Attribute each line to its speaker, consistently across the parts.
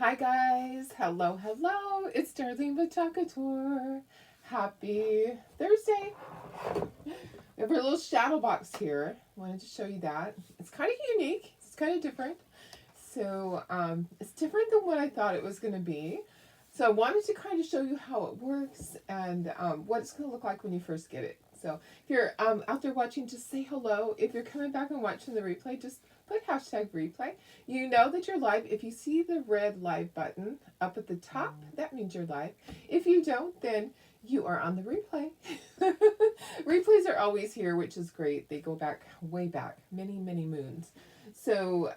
Speaker 1: Hi guys, hello. It's Darlene with Talkator. Happy Thursday. We have our little shadow box here. Wanted to show you that. It's kind of unique. It's kind of different. It's different than what I thought it was going to be. So I wanted to kind of show you how it works and what it's going to look like when you first get it. So if you're out there watching, just say hello. If you're coming back and watching the replay, just put hashtag replay. You know that you're live. If you see the red live button up at the top, that means you're live. If you don't, then you are on the replay. Replays are always here, which is great. They go back, way back, many moons. So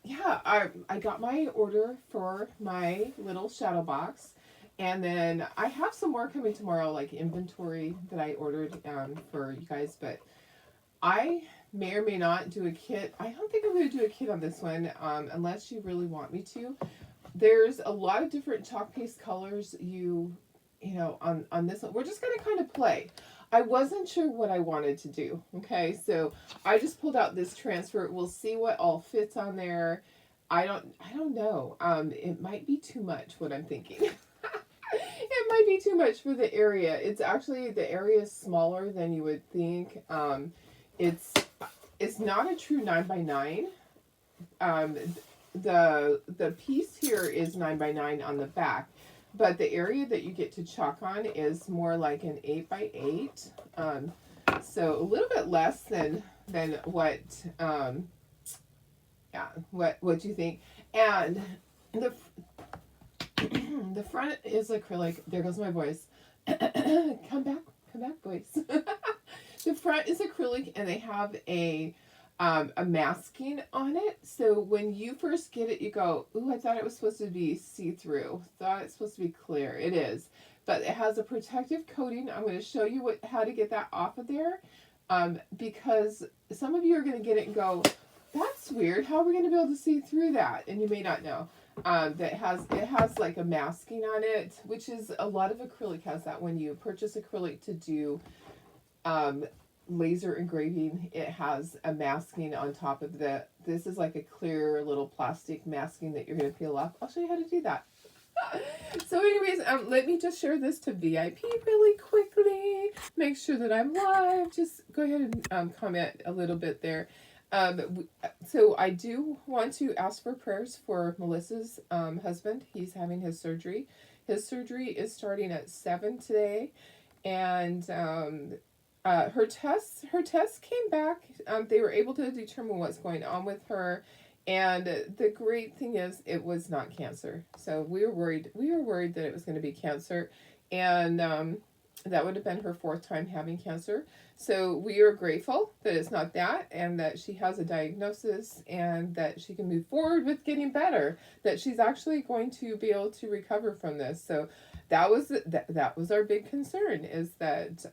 Speaker 1: yeah, I got my order for my little shadow box, and then I have some more coming tomorrow, like inventory that I ordered for you guys. But I may or may not do a kit. I don't think I'm going to do a kit on this one unless you really want me to. There's a lot of different chalk paste colors you know on this one. We're just going to kind of play. I wasn't sure what I wanted to do. Okay, so I just pulled out this transfer. We'll see what all fits on there. I don't know. It might be too much what I'm thinking. It might be too much for the area. It's actually, the area is smaller than you would think. It's it's not a true 9x9. Um, the piece here is 9x9 on the back, but the area that you get to chalk on is more like an 8x8. So a little bit less than what yeah, what you think. And the the front is acrylic. There goes my voice. Come back, voice. The front is acrylic, and they have a masking on it. So when you first get it, you go, "Ooh, I thought it was supposed to be see-through. Thought it's supposed to be clear." It is, but it has a protective coating. I'm going to show you how to get that off of there, because some of you are going to get it and go, "That's weird. How are we going to be able to see through that?" And you may not know. That has like a masking on it, which is, a lot of acrylic has that. When you purchase acrylic to do um, laser engraving, it has a masking on top of this is like a clear little plastic masking that you're going to peel off. I'll show you how to do that. So anyways, let me just share this to VIP really quickly. Make sure that I'm live. Just go ahead and comment a little bit there. So I do want to ask for prayers for Melissa's husband. He's having his surgery. His surgery is starting at 7 today, and her tests came back. They were able to determine what's going on with her, and the great thing is it was not cancer. So we were worried. We were worried that it was going to be cancer, and that would have been her fourth time having cancer. So we are grateful that it's not that, and that she has a diagnosis, and that she can move forward with getting better. That she's actually going to be able to recover from this. So that was our big concern, is that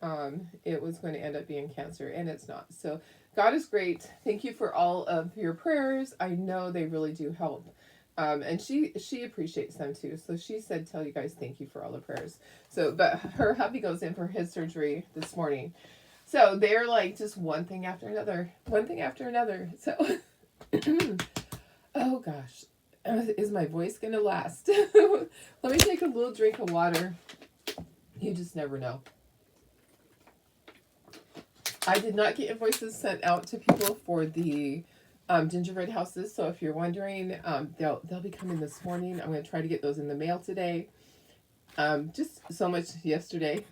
Speaker 1: it was going to end up being cancer, and it's not. So God is great. Thank you for all of your prayers. I know they really do help. And she appreciates them too. So she said, "Tell you guys thank you for all the prayers." So, but her hubby goes in for his surgery this morning. So they're like just one thing after another, one thing after another. So, oh gosh, is my voice gonna last? Let me take a little drink of water. You just never know. I did not get invoices sent out to people for the gingerbread houses. So if you're wondering, they'll be coming this morning. I'm going to try to get those in the mail today. Just so much yesterday.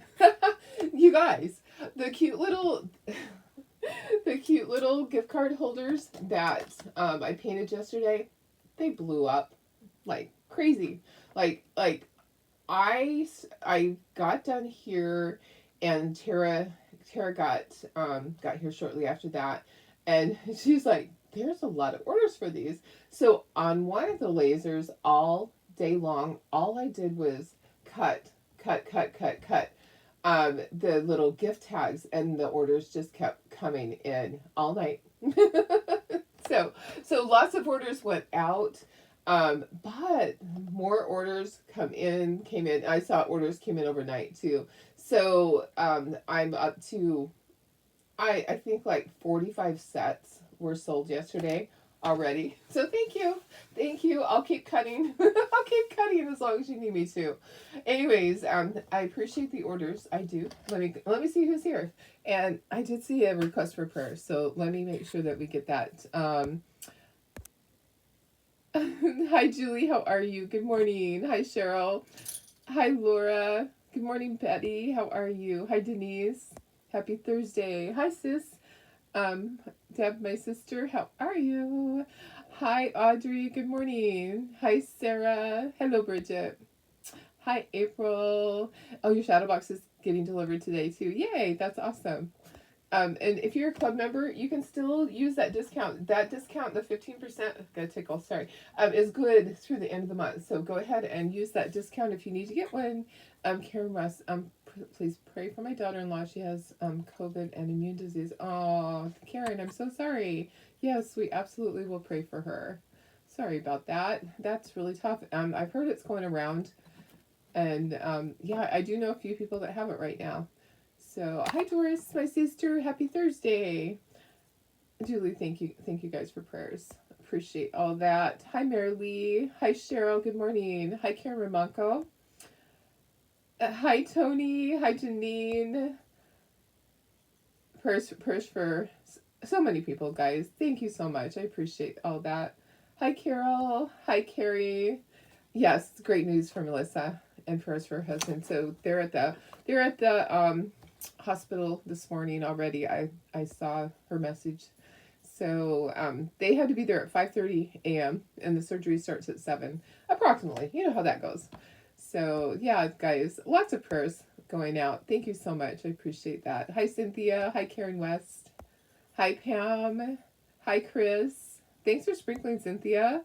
Speaker 1: You guys, the cute little the cute little gift card holders that I painted yesterday, they blew up like crazy. Like I got done here, and Tara got here shortly after that, and she's like, "There's a lot of orders for these." So on one of the lasers, all day long, all I did was cut the little gift tags, and the orders just kept coming in all night. So lots of orders went out, but more orders came in. I saw orders came in overnight too. So I'm up to, I think like 45 sets were sold yesterday. already. So thank you. Thank you. I'll keep cutting. I'll keep cutting as long as you need me to. Anyways, I appreciate the orders. I do. Let me see who's here. And I did see a request for prayer. So let me make sure that we get that. Hi Julie, how are you? Good morning. Hi Cheryl. Hi Laura. Good morning Betty. How are you? Hi Denise. Happy Thursday. Hi sis. Deb, my sister, how are you? Hi, Audrey. Good morning. Hi, Sarah. Hello, Bridget. Hi, April. Oh, your shadow box is getting delivered today too. Yay, that's awesome. And if you're a club member, you can still use that discount. That discount, the 15%, got a tickle, sorry, is good through the end of the month. So go ahead and use that discount if you need to get one. Karen West, please pray for my daughter-in-law. She has COVID and immune disease. Oh, Karen, I'm so sorry. Yes, we absolutely will pray for her. Sorry about that. That's really tough. I've heard it's going around, and yeah, I do know a few people that have it right now. So, hi Doris, my sister. Happy Thursday. Julie, thank you guys for prayers. Appreciate all that. Hi Mary Lee. Hi Cheryl. Good morning. Hi Karen Ramonko. Hi Tony. Hi Janine. Prayers for so many people, guys. Thank you so much. I appreciate all that. Hi Carol. Hi Carrie. Yes, great news for Melissa and prayers for her husband. So they're at the hospital this morning already. I saw her message. So they had to be there at 5:30 a.m. and the surgery starts at 7 approximately. You know how that goes. So yeah, guys, lots of prayers going out. Thank you so much. I appreciate that. Hi Cynthia. Hi Karen West. Hi Pam. Hi Chris. Thanks for sprinkling, Cynthia.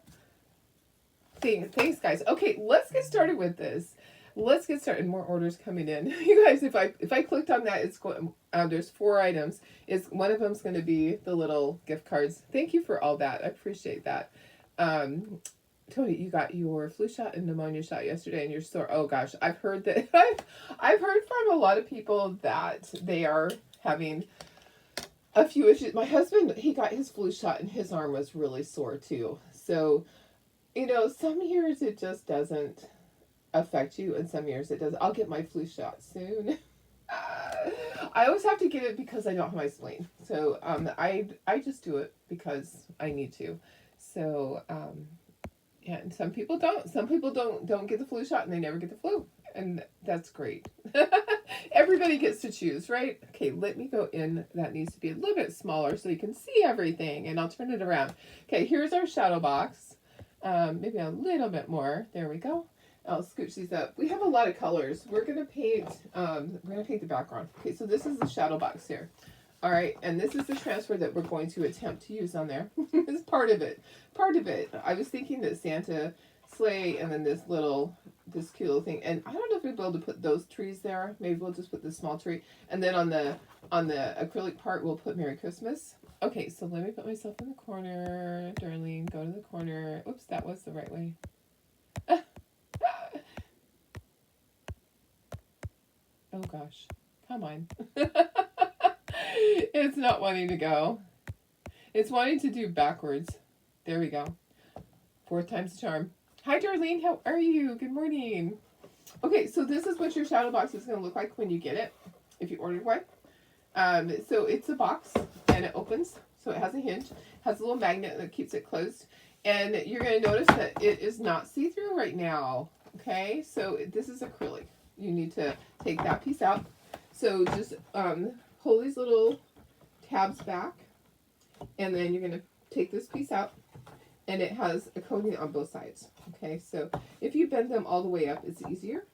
Speaker 1: Thanks guys. Okay, let's get started with this. Let's get started. More orders coming in. You guys, if I clicked on that, it's going. There's 4 items. Is one of them's going to be the little gift cards. Thank you for all that. I appreciate that. Tony, you got your flu shot and pneumonia shot yesterday, and you're sore. Oh gosh, I've heard that. I've heard from a lot of people that they are having a few issues. My husband, he got his flu shot, and his arm was really sore too. So, some years it just doesn't affect you, and some years it does. I'll get my flu shot soon. I always have to get it because I don't have my spleen. So I just do it because I need to. So yeah, and some people don't. Some people don't get the flu shot and they never get the flu, and that's great. Everybody gets to choose, right? Okay, let me go in. That needs to be a little bit smaller so you can see everything, and I'll turn it around. Okay, here's our shadow box. Maybe a little bit more. There we go. I'll scooch these up. We have a lot of colors. We're gonna paint the background. Okay, so this is the shadow box here. All right, and this is the transfer that we're going to attempt to use on there. It's part of it. Part of it. I was thinking that Santa sleigh and then this cute little thing. And I don't know if we'll be able to put those trees there. Maybe we'll just put this small tree. And then on the acrylic part, we'll put Merry Christmas. Okay, so let me put myself in the corner. Darlene, go to the corner. Oops, that was the right way. Oh gosh, come on. It's not wanting to go. It's wanting to do backwards. There we go. 4th time's the charm. Hi Darlene, how are you? Good morning. Okay, so this is what your shadow box is going to look like when you get it, if you ordered one. So it's a box, and it opens, so it has a hinge, has a little magnet that keeps it closed, and you're going to notice that it is not see-through right now. Okay, so this is acrylic. You need to take that piece out. So just pull these little tabs back, and then you're going to take this piece out, and it has a coating on both sides. Okay, so if you bend them all the way up, it's easier.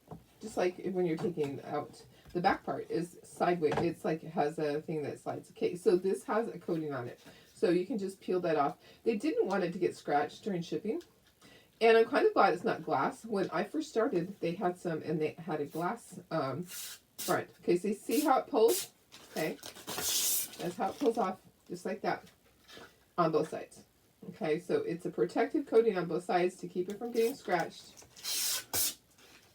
Speaker 1: Just like when you're taking out the back part is sideways. It's like it has a thing that slides. Okay, so this has a coating on it. So you can just peel that off. They didn't want it to get scratched during shipping. And I'm kind of glad it's not glass. When I first started, they had some, and they had a glass front. Okay, so you see how it pulls? Okay, that's how it pulls off, just like that, on both sides. Okay, so it's a protective coating on both sides to keep it from getting scratched.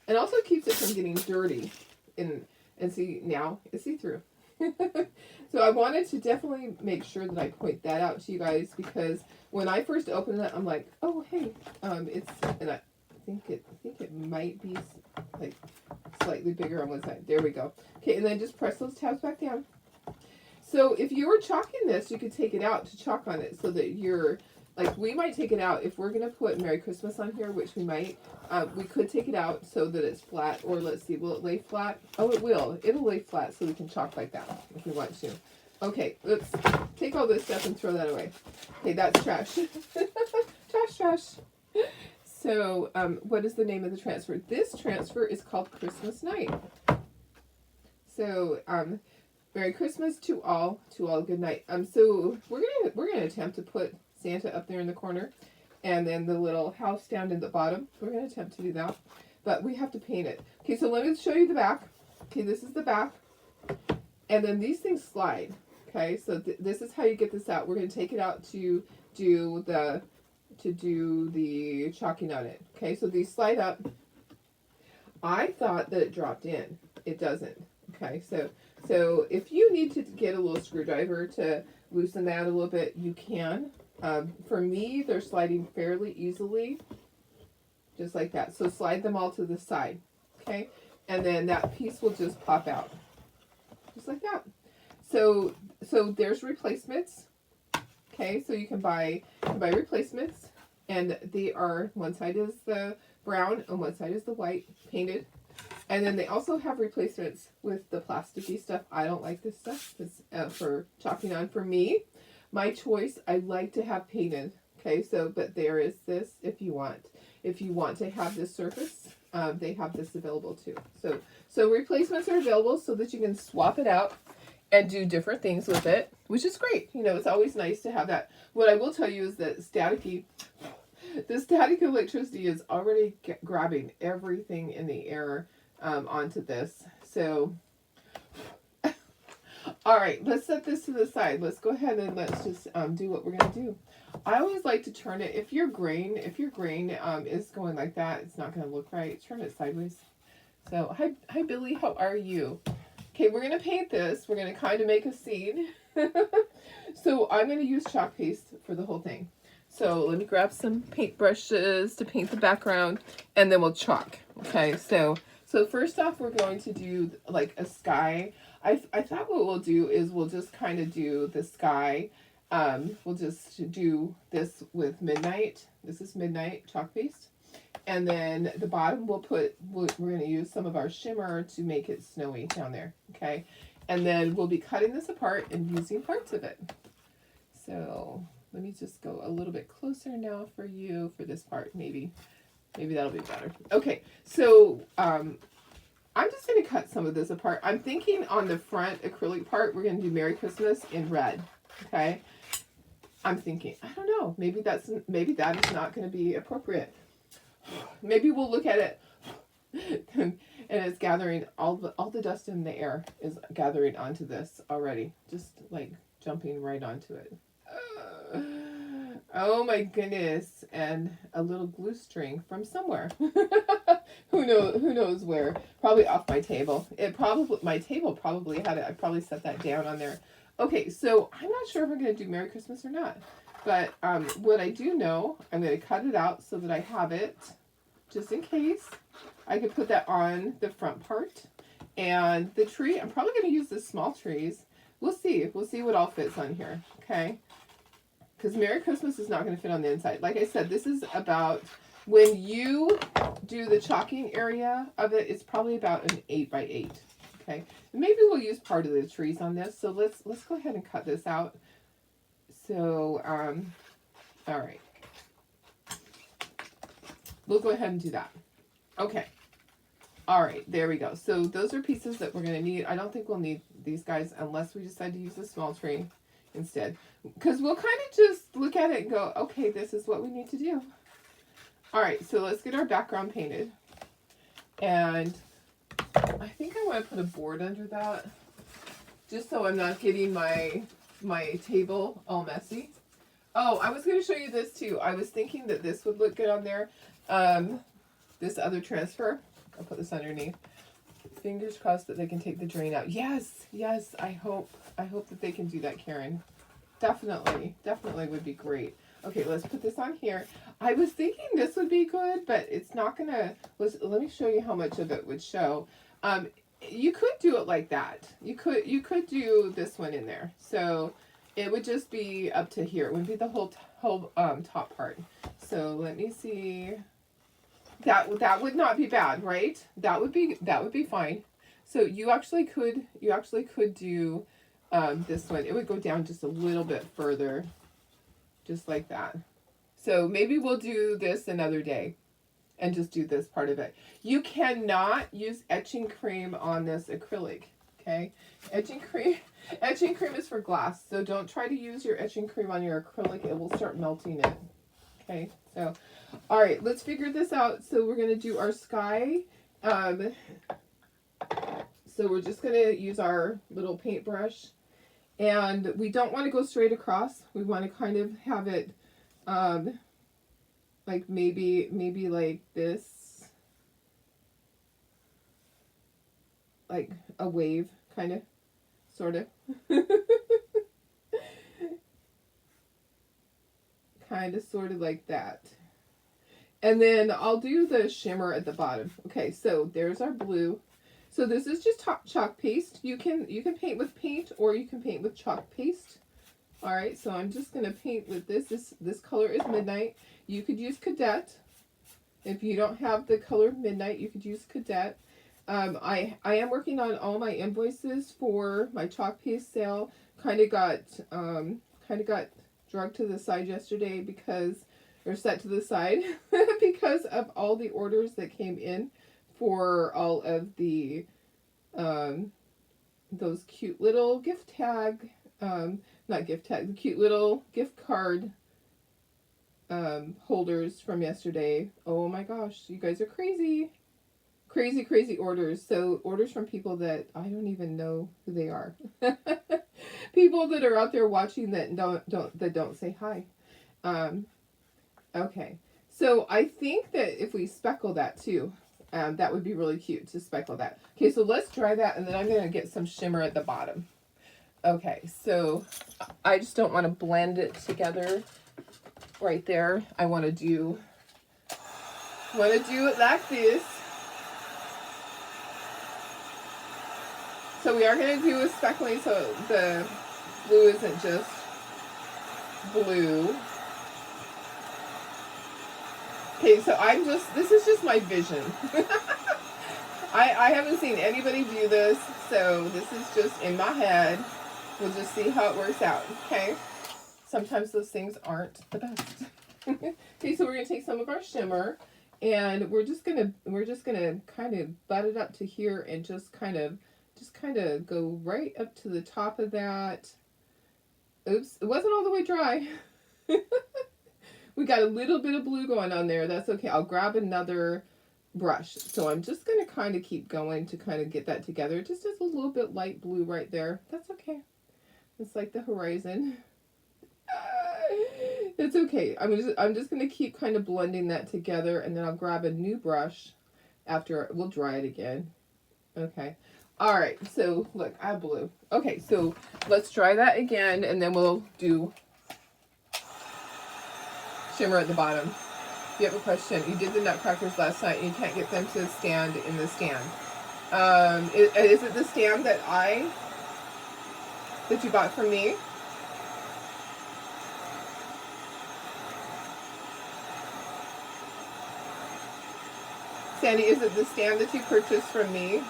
Speaker 1: And also keeps it from getting dirty. And see, now it's see-through. So So I wanted to definitely make sure that I point that out to you guys, because when I first opened it, I'm like, oh hey, it's, and I think it might be like slightly bigger on one side. There we go. Okay, and then just press those tabs back down. So if you were chalking this, you could take it out to chalk on it so that you're, like, we might take it out if we're going to put Merry Christmas on here, which we might. We could take it out so that it's flat, or let's see, will it lay flat? Oh, it will. It'll lay flat so we can chalk like that if we want to. Okay, let's take all this stuff and throw that away. Okay, that's trash. Trash. So, what is the name of the transfer? This transfer is called Christmas Night. So, Merry Christmas to all good night. So we're gonna attempt to put Santa up there in the corner, and then the little house down in the bottom. We're gonna attempt to do that, but we have to paint it. Okay, so let me show you the back. Okay, this is the back, and then these things slide. Okay, so this is how you get this out. We're gonna take it out to do the chalking on it. Okay, so these slide up. I thought that it dropped in. It doesn't. Okay, so if you need to get a little screwdriver to loosen that a little bit, you can. For me, they're sliding fairly easily, just like that. So slide them all to the side, okay? And then that piece will just pop out, just like that. So there's replacements, okay? So you can buy replacements, and they are, one side is the brown and one side is the white painted. And then they also have replacements with the plasticky stuff. I don't like this stuff. It's for chalking on. For me, my choice, I like to have painted. Okay, so, but there is this if you want. If you want to have this surface, they have this available too. So replacements are available so that you can swap it out and do different things with it, which is great. You know, it's always nice to have that. What I will tell you is that the static electricity is already grabbing everything in the air onto this. So, all right, let's set this to the side. Let's go ahead and let's just do what we're going to do. I always like to turn it, if your grain is going like that, it's not going to look right. Turn it sideways. So, hi Billy, how are you? Okay, we're going to paint this. We're going to kind of make a scene. So, I'm going to use chalk paste for the whole thing. So, let me grab some paint brushes to paint the background, and then we'll chalk. Okay, so first off, we're going to do like a sky. I thought what we'll do is we'll just kind of do the sky. We'll just do this with Midnight. This is Midnight chalk paste. And then the bottom we're going to use some of our shimmer to make it snowy down there. Okay. And then we'll be cutting this apart and using parts of it. So let me just go a little bit closer now for you for this part. Maybe that'll be better. Okay, so I'm just going to cut some of this apart. I'm thinking on the front acrylic part, we're going to do Merry Christmas in red. Okay, I'm thinking, I don't know, maybe that is not going to be appropriate. Maybe we'll look at it and it's gathering, all the dust in the air is gathering onto this already, just like jumping right onto it. Oh my goodness, and a little glue string from somewhere. Who knows where? Probably off my table. My table probably had it. I probably set that down on there. Okay, so I'm not sure if I'm going to do Merry Christmas or not. But what I do know, I'm going to cut it out so that I have it, just in case. I could put that on the front part. And the tree, I'm probably going to use the small trees. We'll see. We'll see what all fits on here. Okay? Because Merry Christmas is not going to fit on the inside. Like I said, this is about, when you do the chalking area of it, it's probably about an 8x8. Okay, and maybe we'll use part of the trees on this. So let's go ahead and cut this out. So, all right, we'll go ahead and do that. Okay, all right, there we go. So those are pieces that we're going to need. I don't think we'll need these guys unless we decide to use a small tree instead, because we'll kind of just look at it and go, okay, this is what we need to do. All right, so let's get our background painted, and I think I want to put a board under that, just so I'm not getting my table all messy. Oh, I was going to show you this too. I was thinking that this would look good on there. This other transfer, I'll put this underneath. Fingers crossed that they can take the drain out. Yes, I hope. I hope that they can do that, Karen. Definitely would be great. Okay, let's put this on here. I was thinking this would be good, but it's not gonna. Let me show you how much of it would show. You could do it like that. You could do this one in there. So it would just be up to here. It wouldn't be the whole top part. So let me see. That would not be bad, right? That would be fine. So you actually could do this one. It would go down just a little bit further, just like that. So maybe we'll do this another day and just do this part of it. You cannot use etching cream on this acrylic, okay? Etching cream is for glass, so don't try to use your etching cream on your acrylic. It will start melting it, okay? So, all right, let's figure this out. So we're going to do our sky. So we're just going to use our little paintbrush. And we don't want to go straight across. We want to kind of have it like maybe like this. Like a wave, kind of, sort of. Kind of, sort of like that. And then I'll do the shimmer at the bottom. Okay, so there's our blue. So this is just chalk paste. You can paint with paint or you can paint with chalk paste. All right, so I'm just going to paint with this. This color is Midnight. You could use Cadet. If you don't have the color Midnight, you could use Cadet. I am working on all my invoices for my chalk paste sale. Kind of got dragged to the side yesterday or set to the side because of all the orders that came in for all of the those cute little gift tag, not gift tag, the cute little gift card holders from yesterday. Oh my gosh, you guys are crazy. Crazy orders. So orders from people that I don't even know who they are. People that are out there watching that don't say hi. Okay. So I think that if we speckle that too, that would be really cute to speckle that. Okay, so let's dry that and then I'm going to get some shimmer at the bottom. Okay, so I just don't want to blend it together right there. I want to do it like this. So we are going to do a speckling so the blue isn't just blue. Okay, so this is just my vision. I haven't seen anybody do this, so this is just in my head. We'll just see how it works out, okay? Sometimes those things aren't the best. Okay, so we're gonna take some of our shimmer, and we're just gonna kind of butt it up to here and just kind of go right up to the top of that. Oops, it wasn't all the way dry. We got a little bit of blue going on there. That's okay. I'll grab another brush. So I'm just going to kind of keep going to kind of get that together. Just as a little bit light blue right there. That's okay. It's like the horizon. It's okay. I'm just going to keep kind of blending that together, and then I'll grab a new brush after we'll dry it again. Okay. All right. So look, I have blue. Okay. So let's dry that again, and then we'll do shimmer at the bottom. If you have a question, you did the nutcrackers last night and you can't get them to stand in the stand. Is it the stand that you bought from me? Sandy, is it the stand that you purchased from me?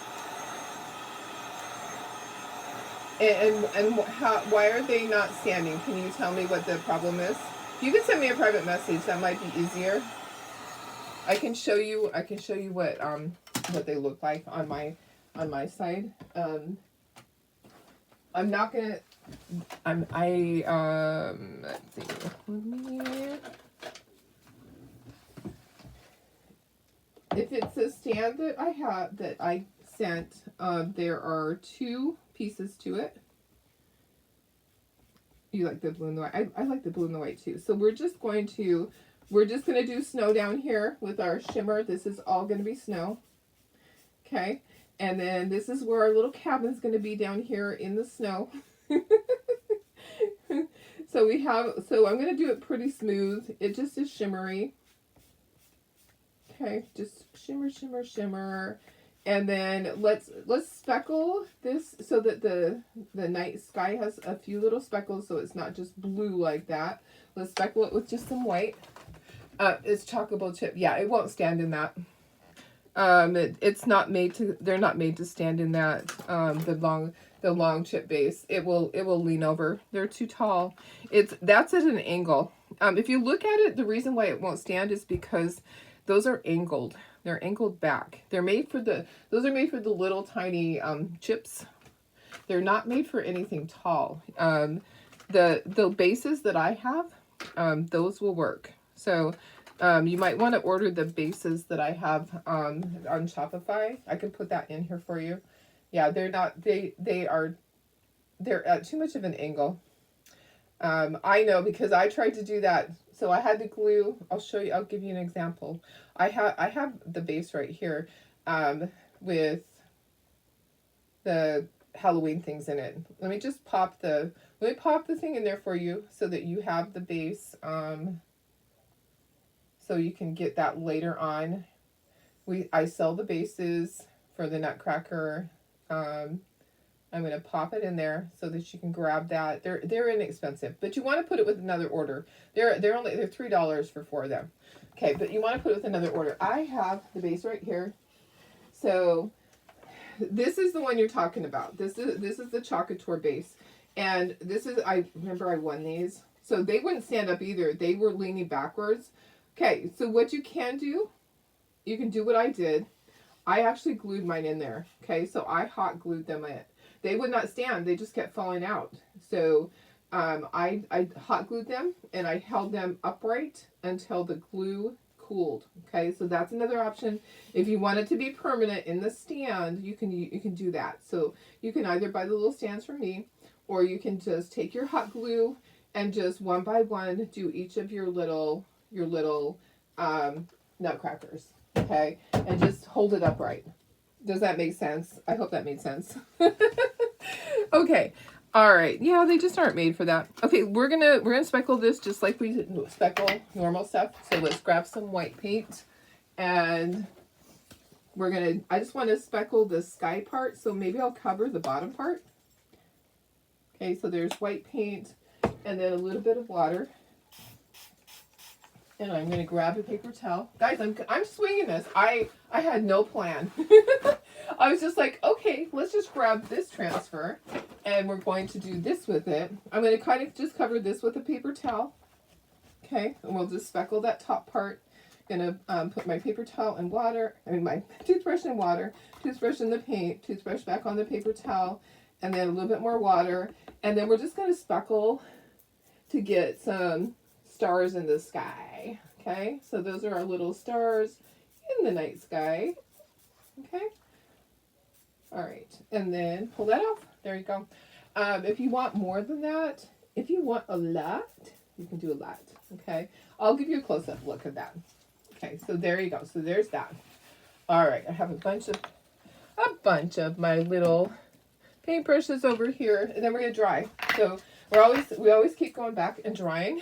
Speaker 1: And why are they not standing? Can you tell me what the problem is? You can send me a private message. That might be easier. I can show you what they look like on my side. I'm not gonna. Let's see. If it's a stand that I sent, there are 2 pieces to it. You like the blue and the white. I like the blue and the white too. So we're just going to do snow down here with our shimmer. This is all going to be snow. Okay. And then this is where our little cabin's going to be down here in the snow. So we have, so I'm going to do it pretty smooth. It just is shimmery. Okay, just shimmer, shimmer, shimmer. And then let's speckle this so that the night sky has a few little speckles, so it's not just blue like that. Let's speckle it with just some white. It's chocolate chip. Yeah, it won't stand in that. It's not made to. They're not made to stand in that. The long chip base. It will lean over. They're too tall. That's at an angle. If you look at it, the reason why it won't stand is because those are angled. They're angled back. Those are made for the little tiny chips. They're not made for anything tall. The bases that I have, those will work. So you might want to order the bases that I have on Shopify. I can put that in here for you. Yeah, they're at too much of an angle. I know because I tried to do that. So I had to glue. I'll show you. I'll give you an example. I have the base right here with the Halloween things in it. Let me pop the thing in there for you so that you have the base. So you can get that later on. I sell the bases for the Nutcracker. I'm going to pop it in there so that you can grab that. They're inexpensive, but you want to put it with another order. They're $3 for 4 of them. Okay, but you want to put it with another order. I have the base right here. So this is the one you're talking about. This is the Chocator base. And I remember I won these. So they wouldn't stand up either. They were leaning backwards. Okay, so what you can do, you can do what I did. I actually glued mine in there. Okay, so I hot glued them in. They would not stand. They just kept falling out. So I hot glued them and I held them upright until the glue cooled. Okay, so that's another option. If you want it to be permanent in the stand, you can do that. So you can either buy the little stands from me, or you can just take your hot glue and just one by one do each of your little nutcrackers. Okay, and just hold it upright. Does that make sense? I hope that made sense. Okay. All right. Yeah, they just aren't made for that. Okay, we're gonna speckle this just like we speckle normal stuff. So let's grab some white paint, and I just want to speckle the sky part. So maybe I'll cover the bottom part. Okay. So there's white paint, and then a little bit of water. And I'm going to grab a paper towel. Guys, I'm swinging this. I had no plan. I was just like, okay, let's just grab this transfer. And we're going to do this with it. I'm going to kind of just cover this with a paper towel. Okay, and we'll just speckle that top part. Going to put my paper towel in water. My toothbrush in water. Toothbrush in the paint. Toothbrush back on the paper towel. And then a little bit more water. And then we're just going to speckle to get some stars in the sky. Okay, so those are our little stars in the night sky. Okay, all right, and then pull that off. There you go. If you want more than that, if you want a lot, you can do a lot. Okay, I'll give you a close-up look at that. Okay, so there you go. So there's that. All right, I have a bunch of my little paintbrushes over here, and then we're gonna dry. So we always keep going back and drying.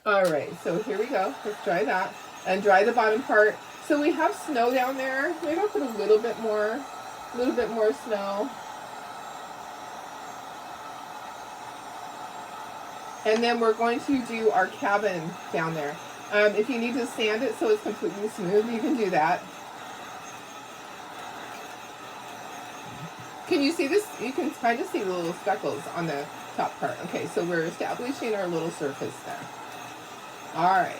Speaker 1: All right, so here we go. Let's dry that and dry the bottom part. So we have snow down there. Maybe I'll put a little bit more snow. And then we're going to do our cabin down there. If you need to sand it so it's completely smooth, you can do that. Can you see this? You can kind of see the little speckles on the top part. Okay, so we're establishing our little surface there. All right.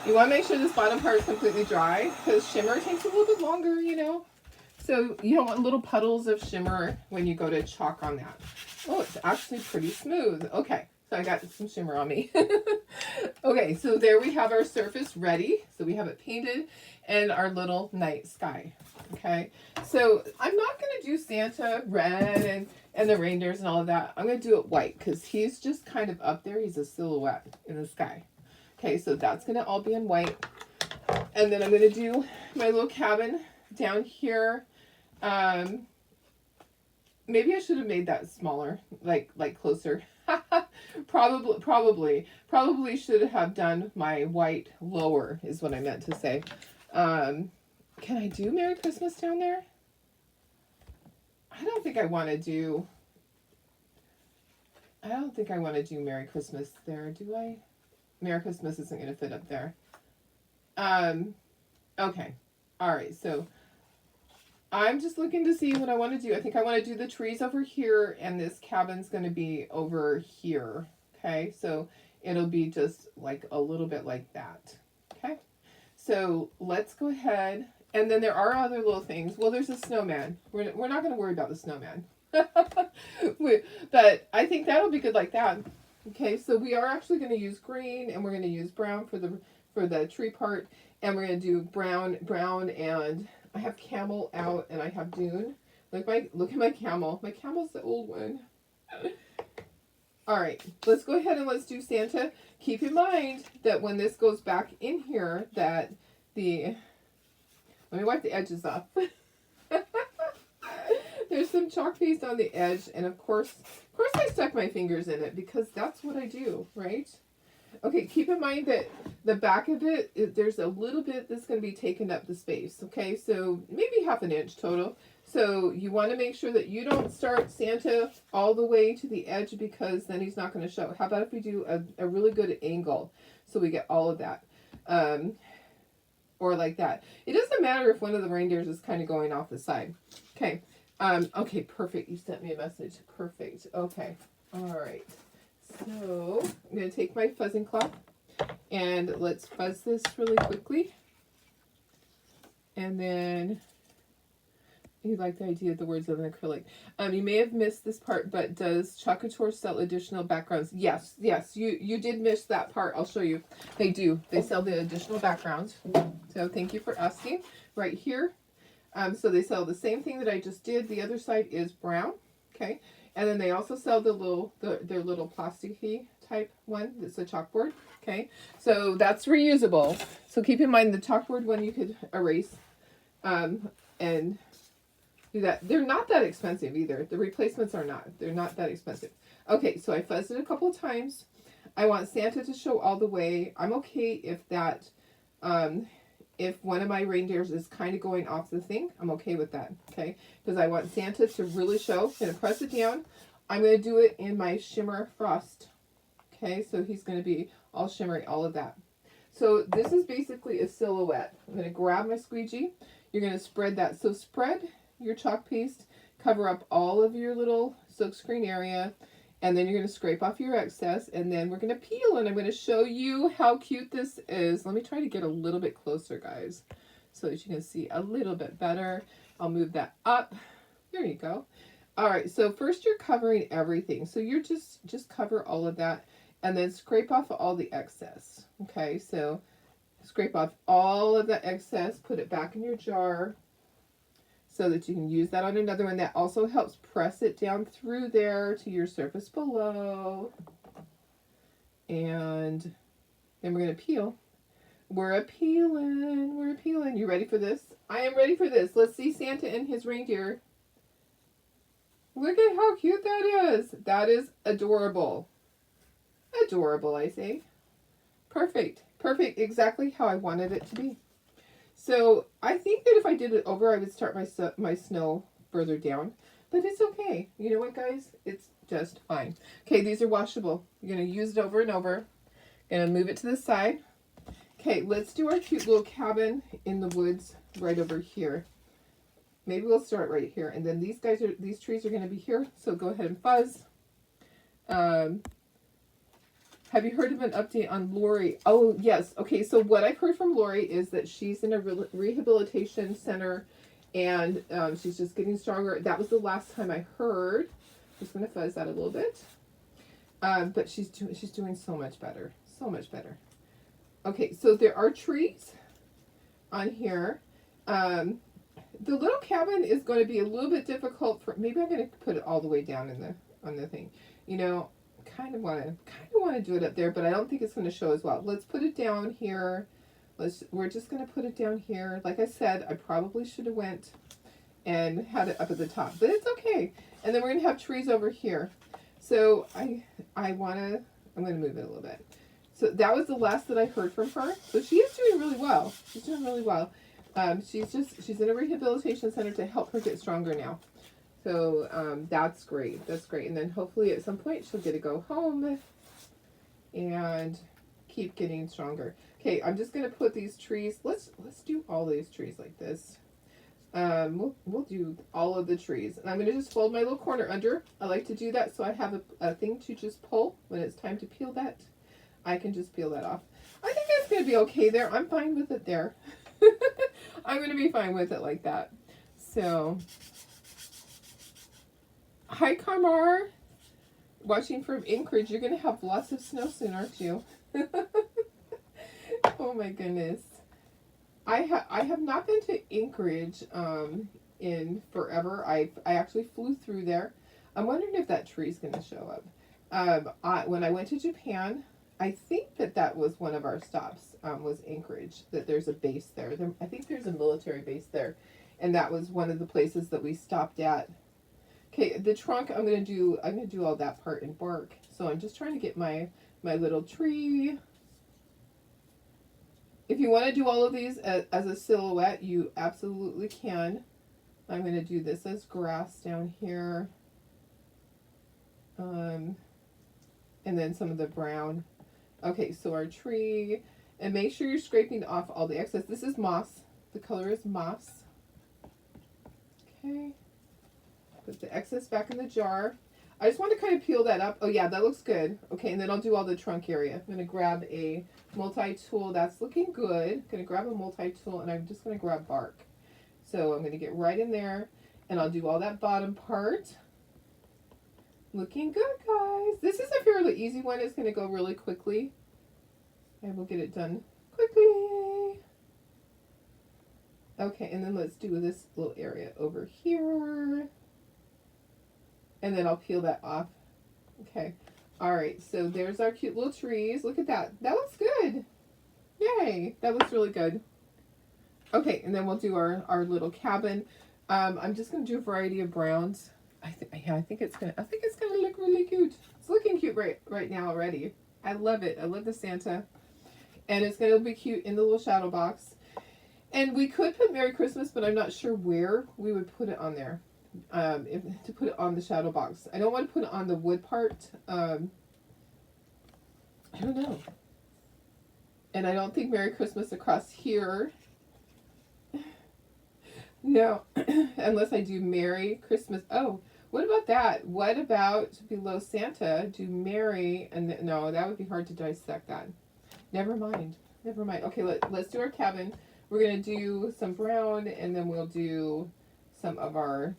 Speaker 1: You want to make sure this bottom part is completely dry because shimmer takes a little bit longer, you know. So you don't want little puddles of shimmer when you go to chalk on that. Oh, it's actually pretty smooth. Okay, so I got some shimmer on me. Okay, so there we have our surface ready. So we have it painted and our little night sky. Okay, so I'm not going to do Santa red and the reindeers and all of that. I'm going to do it white because he's just kind of up there. He's a silhouette in the sky. Okay, so that's going to all be in white. And then I'm going to do my little cabin down here. Maybe I should have made that smaller, like closer. Probably should have done my white lower is what I meant to say. Um, can I do Merry Christmas down there? I don't think I want to do. I don't think I want to do Merry Christmas there, do I? Merry Christmas isn't going to fit up there. Um, okay. All right. So I'm just looking to see what I want to do. I think I want to do the trees over here, and this cabin's going to be over here. Okay. So it'll be just like a little bit like that. Okay. So let's go ahead. And then there are other little things. Well, there's a snowman. We're not going to worry about the snowman. But I think that'll be good like that. Okay, so we are actually going to use green, and we're going to use brown for the tree part, and we're going to do brown, and I have camel out, and I have dune. Look at my camel. My camel's the old one. All right, let's go ahead and let's do Santa. Keep in mind that when this goes back in here, that let me wipe the edges off. There's some chalk paste on the edge, and of course I stuck my fingers in it because that's what I do, right? Okay, keep in mind that the back of it, there's a little bit that's going to be taking up the space, okay? So maybe 1/2 inch total. So you want to make sure that you don't start Santa all the way to the edge because then he's not going to show. How about if we do a really good angle so we get all of that? Or like that. It doesn't matter if one of the reindeers is kind of going off the side. Okay. Okay, perfect. You sent me a message. Perfect. Okay. All right. So I'm going to take my fuzzing cloth and let's fuzz this really quickly. And then you like the idea of the words of an acrylic. You may have missed this part, but does Chalk Couture sell additional backgrounds? Yes, you did miss that part. I'll show you. They do. They sell the additional backgrounds. So thank you for asking. Right here. So they sell the same thing that I just did. The other side is brown. Okay. And then they also sell their little plasticky type one. That's a chalkboard. Okay. So that's reusable. So keep in mind the chalkboard one you could erase. And do that. They're not that expensive either. The replacements are not. They're not that expensive. Okay, so I fuzzed it a couple of times. I want Santa to show all the way. I'm okay if that, if one of my reindeers is kind of going off the thing, I'm okay with that, okay? Because I want Santa to really show. I'm going to press it down. I'm going to do it in my Shimmer Frost, okay? So he's going to be all shimmery, all of that. So this is basically a silhouette. I'm going to grab my squeegee. You're going to spread that. So spread your chalk paste, cover up all of your little silkscreen area, and then you're going to scrape off your excess, and then we're going to peel, and I'm going to show you how cute this is. Let me try to get a little bit closer, guys, so that you can see a little bit better. I'll move that up. There you go. All right, so first you're covering everything. So you're just cover all of that, and then scrape off all the excess. Okay, so scrape off all of that excess, put it back in your jar, so that you can use that on another one. That also helps press it down through there to your surface below. And then we're going to peel. We're peeling. You ready for this? I am ready for this. Let's see Santa and his reindeer. Look at how cute that is. That is adorable. Adorable, I say. Perfect. Perfect. Exactly how I wanted it to be. So I think that if I did it over, I would start my snow further down. But it's okay. You know what, guys? It's just fine. Okay, these are washable. You're going to use it over and over. Going to move it to the side. Okay, let's do our cute little cabin in the woods right over here. Maybe we'll start right here. And then these trees are going to be here. So go ahead and fuzz. Have you heard of an update on Lori? Oh, yes. Okay, so what I've heard from Lori is that she's in a rehabilitation center, and she's just getting stronger. That was the last time I heard. Just going to fuzz that a little bit. But she's doing so much better. So much better. Okay, so there are trees on here. The little cabin is going to be a little bit difficult for. Maybe I'm going to put it all the way down on the thing. You know, kind of want to do it up there, but I don't think it's going to show as well. Let's put it down here. We're just going to put it down here. Like I said, I probably should have went and had it up at the top, but it's okay. And then we're going to have trees over here. So I'm going to move it a little bit. So that was the last that I heard from her. So she is doing really well. She's doing really well. She's in a rehabilitation center to help her get stronger now. So that's great. That's great. And then hopefully at some point she'll get to go home and keep getting stronger. Okay, I'm just going to put these trees. Let's do all these trees like this. We'll do all of the trees. And I'm going to just fold my little corner under. I like to do that so I have a thing to just pull when it's time to peel that. I can just peel that off. I think that's going to be okay there. I'm fine with it there. I'm going to be fine with it like that. So, hi Carmar. Watching from Anchorage. You're going to have lots of snow soon, aren't you? Oh my goodness. I have not been to Anchorage in forever. I actually flew through there. I'm wondering if that tree's going to show up. When I went to Japan, I think that was one of our stops, was Anchorage, that there's a base there. I think there's a military base there, and that was one of the places that we stopped at. Okay, the trunk, I'm gonna do all that part in bark. So I'm just trying to get my little tree. If you want to do all of these as a silhouette, you absolutely can. I'm going to do this as grass down here. And then some of the brown. Okay, so our tree. And make sure you're scraping off all the excess. This is moss. The color is moss. Okay. Put the excess back in the jar. I just want to kind of peel that up. Oh yeah, that looks good. Okay, and then I'll do all the trunk area. I'm going to grab a multi-tool. That's looking good. I'm going to grab a multi-tool, and I'm just going to grab bark. So I'm going to get right in there, and I'll do all that bottom part. Looking good, guys. This is a fairly easy one. It's going to go really quickly. And we'll get it done quickly. Okay, and then let's do this little area over here. And then I'll peel that off. Okay. All right. So there's our cute little trees. Look at that. That looks good. Yay. That looks really good. Okay. And then we'll do our little cabin. I'm just going to do a variety of browns. I think it's going to look really cute. It's looking cute right now already. I love it. I love the Santa. And it's going to be cute in the little shadow box. And we could put Merry Christmas, but I'm not sure where we would put it on there. To put it on the shadow box. I don't want to put it on the wood part. I don't know. And I don't think Merry Christmas across here. No, unless I do Merry Christmas. Oh, what about that? What about below Santa? Do Merry, and no, that would be hard to dissect that. Never mind. Never mind. Okay, let's do our cabin. We're going to do some brown, and then we'll do some of our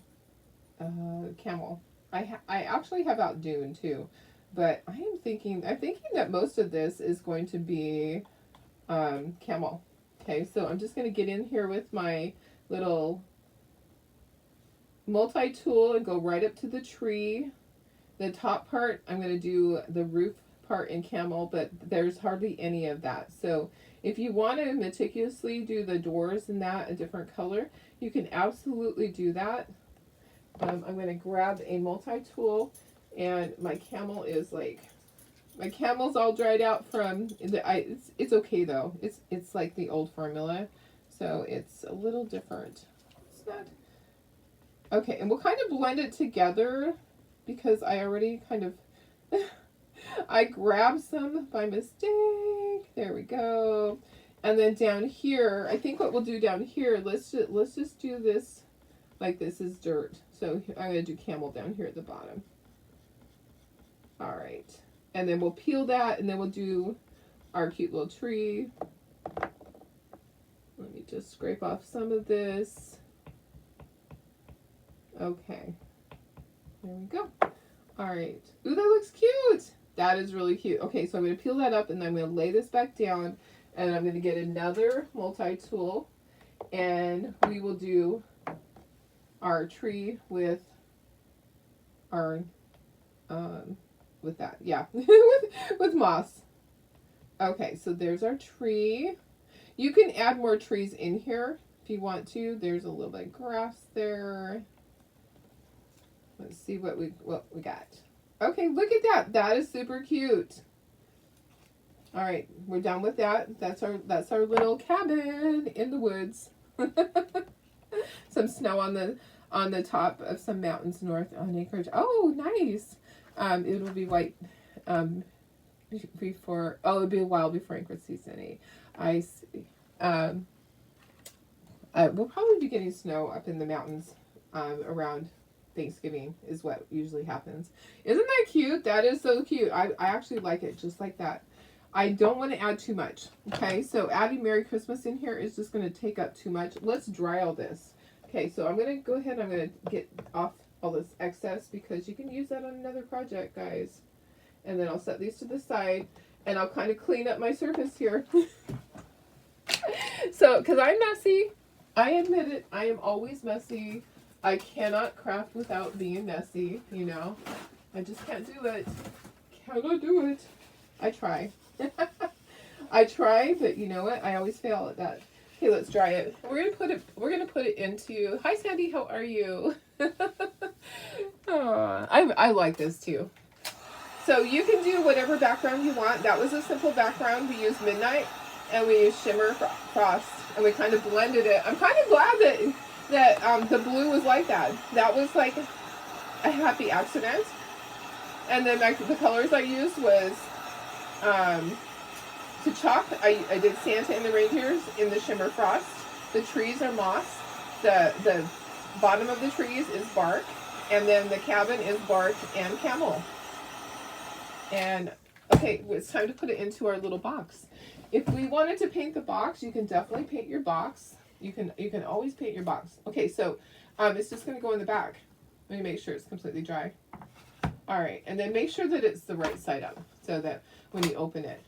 Speaker 1: camel. I actually have out dune too, but I'm thinking that most of this is going to be camel. Okay, so I'm just going to get in here with my little multi-tool and go right up to the tree. The top part, I'm going to do the roof part in camel, but there's hardly any of that. So if you want to meticulously do the doors and that a different color, you can absolutely do that. I'm going to grab a multi-tool, and my camel is my camel's all dried out from it's okay though. It's like the old formula, so it's a little different. It's not okay, and we'll kind of blend it together because I already kind of I grabbed some by mistake. There we go. And then down here, I think what we'll do down here, let's just do this like this is dirt. So I'm going to do camel down here at the bottom. All right. And then we'll peel that, and then we'll do our cute little tree. Let me just scrape off some of this. Okay. There we go. All right. Ooh, that looks cute. That is really cute. Okay, so I'm going to peel that up, and then I'm going to lay this back down, and I'm going to get another multi-tool, and we will do our tree with our with that, yeah, with moss. Okay, so there's our tree. You can add more trees in here if you want to. There's a little bit of grass there. Let's see what we got. Okay, look at that. That is super cute. All right, we're done with that. That's our little cabin in the woods. Some snow on the top of some mountains north on Anchorage. Oh, nice. It will be white before. Oh, it'll be a while before Anchorage sees any. I see. We'll probably be getting snow up in the mountains around Thanksgiving is what usually happens. Isn't that cute? That is so cute. I actually like it just like that. I don't want to add too much. Okay, so adding Merry Christmas in here is just going to take up too much. Let's dry all this. Okay, so I'm going to go ahead and I'm going to get off all this excess because you can use that on another project, guys. And then I'll set these to the side and I'll kind of clean up my surface here. So, because I'm messy, I admit it, I am always messy. I cannot craft without being messy, you know. I just can't do it. Cannot do it. I try. I try, but you know what? I always fail at that. Okay, let's dry it. We're gonna put it into. Hi, Sandy. How are you? Oh, I like this too. So you can do whatever background you want. That was a simple background. We used Midnight and we used Shimmer Frost, and we kind of blended it. I'm kind of glad that the blue was like that. That was like a happy accident. And then the colors I used was. To chalk, I did Santa and the reindeers in the Shimmer Frost. The trees are moss. The bottom of the trees is bark. And then the cabin is bark and camel. And, okay, it's time to put it into our little box. If we wanted to paint the box, you can definitely paint your box. You can always paint your box. Okay, so it's just going to go in the back. Let me make sure it's completely dry. All right, and then make sure that it's the right side up so that when you open it.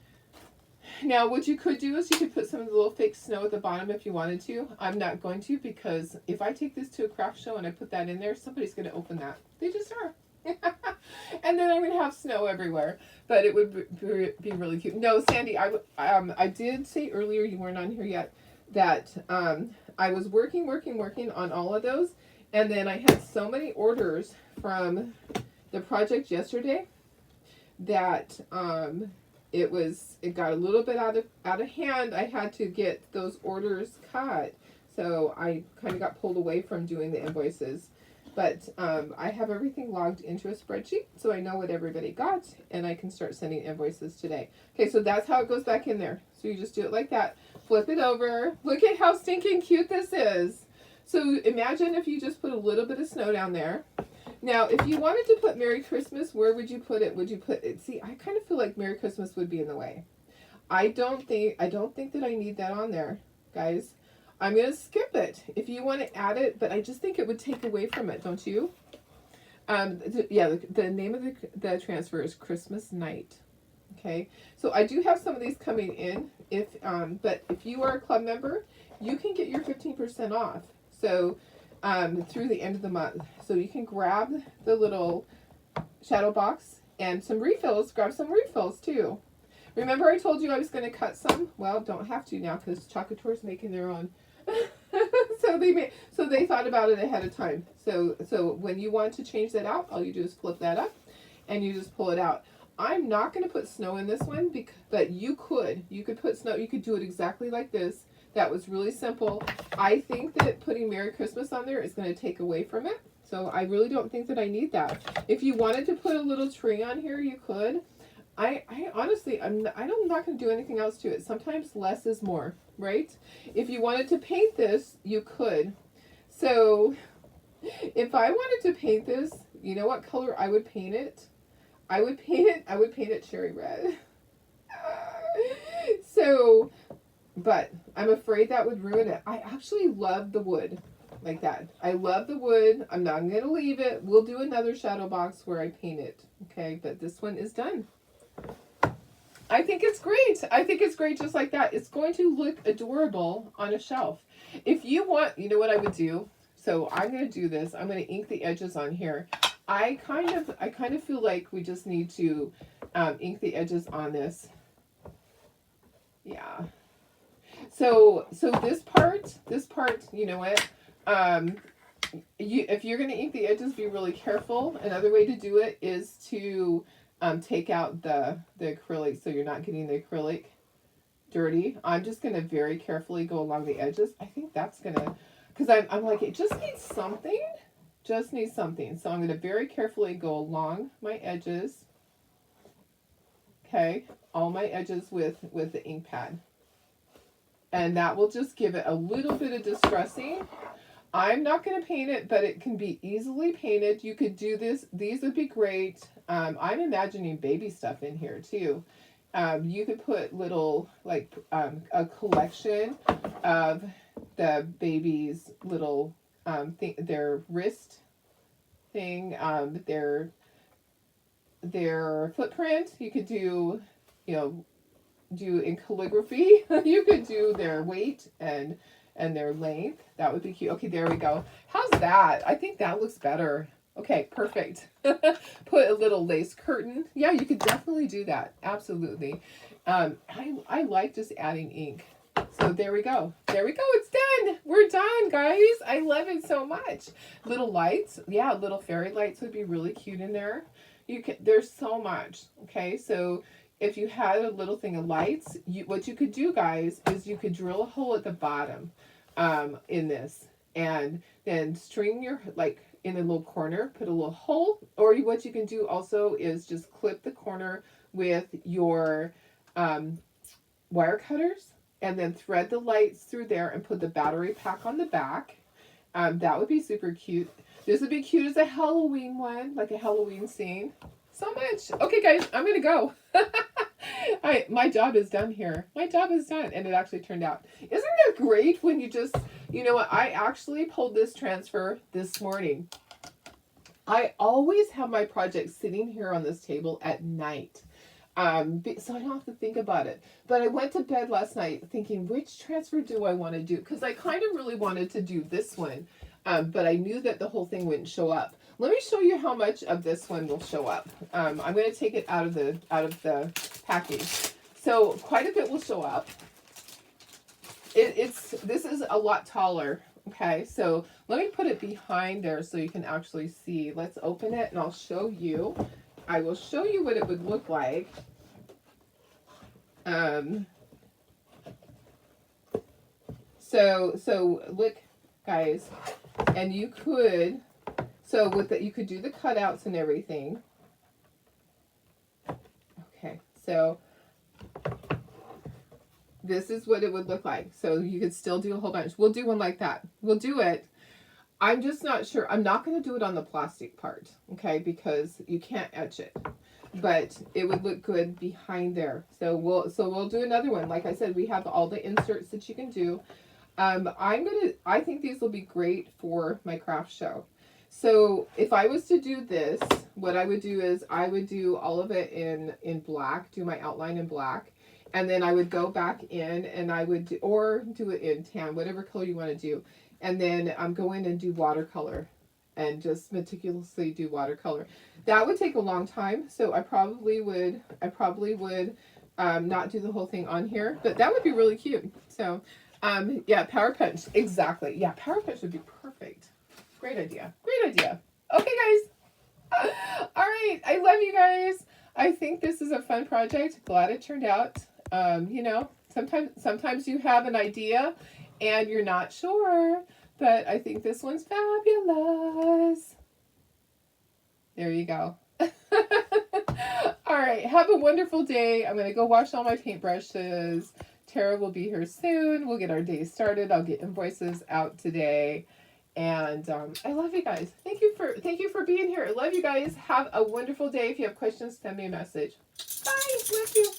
Speaker 1: Now, what you could do is you could put some of the little fake snow at the bottom if you wanted to. I'm not going to because if I take this to a craft show and I put that in there, somebody's going to open that. They just are. And then I'm going to have snow everywhere. But it would be really cute. No, Sandy, I did say earlier, you weren't on here yet, that I was working on all of those. And then I had so many orders from the project yesterday that it got a little bit out of hand. I had to get those orders cut, so I kind of got pulled away from doing the invoices. But I have everything logged into a spreadsheet, so I know what everybody got, and I can start sending invoices today. Okay, so that's how it goes back in there. So you just do it like that, flip it over. Look at how stinking cute this is. So imagine if you just put a little bit of snow down there. Now, if you wanted to put Merry Christmas, where would you put it? Would you put it? See, I kind of feel like Merry Christmas would be in the way. I don't think that I need that on there, guys. I'm going to skip it. If you want to add it, but I just think it would take away from it, don't you? The name of the transfer is Christmas Night. Okay, so I do have some of these coming in. But if you are a club member, you can get your 15% off. So through the end of the month. So you can grab the little shadow box and some refills. Grab some refills too. Remember I told you I was going to cut some? Well, don't have to now because Chocatour's making their own. So they thought about it ahead of time. So when you want to change that out, all you do is flip that up and you just pull it out. I'm not going to put snow in this one, but you could put snow. You could do it exactly like this. That was really simple. I think that putting Merry Christmas on there is going to take away from it. So I really don't think that I need that. If you wanted to put a little tree on here, you could. I honestly, I'm not going to do anything else to it. Sometimes less is more, right? If you wanted to paint this, you could. So if I wanted to paint this, you know what color I would paint it? I would paint it cherry red. So, but I'm afraid that would ruin it. I actually love the wood like that. I love the wood. I'm not going to leave it. We'll do another shadow box where I paint it. Okay, but this one is done. I think it's great. I think it's great just like that. It's going to look adorable on a shelf. If you want, you know what I would do? So I'm going to do this. I'm going to ink the edges on here. I kind of feel like we just need to ink the edges on this. Yeah. So this part, you know what? if you're going to ink the edges, be really careful. Another way to do it is to take out the acrylic so you're not getting the acrylic dirty. I'm just going to very carefully go along the edges. I think that's going to, because I'm like, it just needs something. Just needs something. So I'm going to very carefully go along my edges. Okay, all my edges with the ink pad. And that will just give it a little bit of distressing. I'm not going to paint it, but it can be easily painted. You could do this. These would be great. I'm imagining baby stuff in here too. You could put little, like a collection of the baby's little, their wrist thing, their footprint. You could do, do in calligraphy. You could do their weight and their length. That would be cute. Okay, there we go. How's that? I think that looks better. Okay, perfect. Put a little lace curtain. Yeah, you could definitely do that. Absolutely. I like just adding ink. So there we go. There we go. It's done. We're done, guys. I love it so much. Little lights. Yeah, little fairy lights would be really cute in there. There's so much. Okay, so if you had a little thing of lights, what you could do, guys, is you could drill a hole at the bottom in this, and then string your, like, in a little corner, put a little hole, or what you can do also is just clip the corner with your wire cutters, and then thread the lights through there and put the battery pack on the back. That would be super cute. This would be cute as a Halloween one, like a Halloween scene. So much. Okay, guys, I'm going to go. My job is done here. My job is done. And it actually turned out. Isn't that great when you just, you know what? I actually pulled this transfer this morning. I always have my project sitting here on this table at night. So I don't have to think about it. But I went to bed last night thinking, which transfer do I want to do? Because I kind of really wanted to do this one. But I knew that the whole thing wouldn't show up. Let me show you how much of this one will show up. I'm going to take it out of the package. So quite a bit will show up. This is a lot taller. Okay, so let me put it behind there so you can actually see. Let's open it and I'll show you. I will show you what it would look like. So look, guys, and you could, so with that, you could do the cutouts and everything. Okay, so this is what it would look like. So you could still do a whole bunch. We'll do one like that. We'll do it. I'm just not sure. I'm not going to do it on the plastic part, okay, because you can't etch it. But it would look good behind there. So we'll do another one. Like I said, we have all the inserts that you can do. I think these will be great for my craft show. So if I was to do this, what I would do is I would do all of it in black, do my outline in black. And then I would go back in and I would do, or do it in tan, whatever color you want to do. And then go in and do watercolor and just meticulously do watercolor. That would take a long time. So I probably would not do the whole thing on here, but that would be really cute. So yeah, Power Punch. Exactly. Yeah, Power Punch would be perfect. Great idea. Great idea. Okay, guys. All right. I love you guys. I think this is a fun project. Glad it turned out. You know, sometimes you have an idea and you're not sure, but I think this one's fabulous. There you go. All right. Have a wonderful day. I'm going to go wash all my paintbrushes. Tara will be here soon. We'll get our day started. I'll get invoices out today. And I love you guys. Thank you for being here. I love you guys. Have a wonderful day. If you have questions, send me a message. Bye. Love you.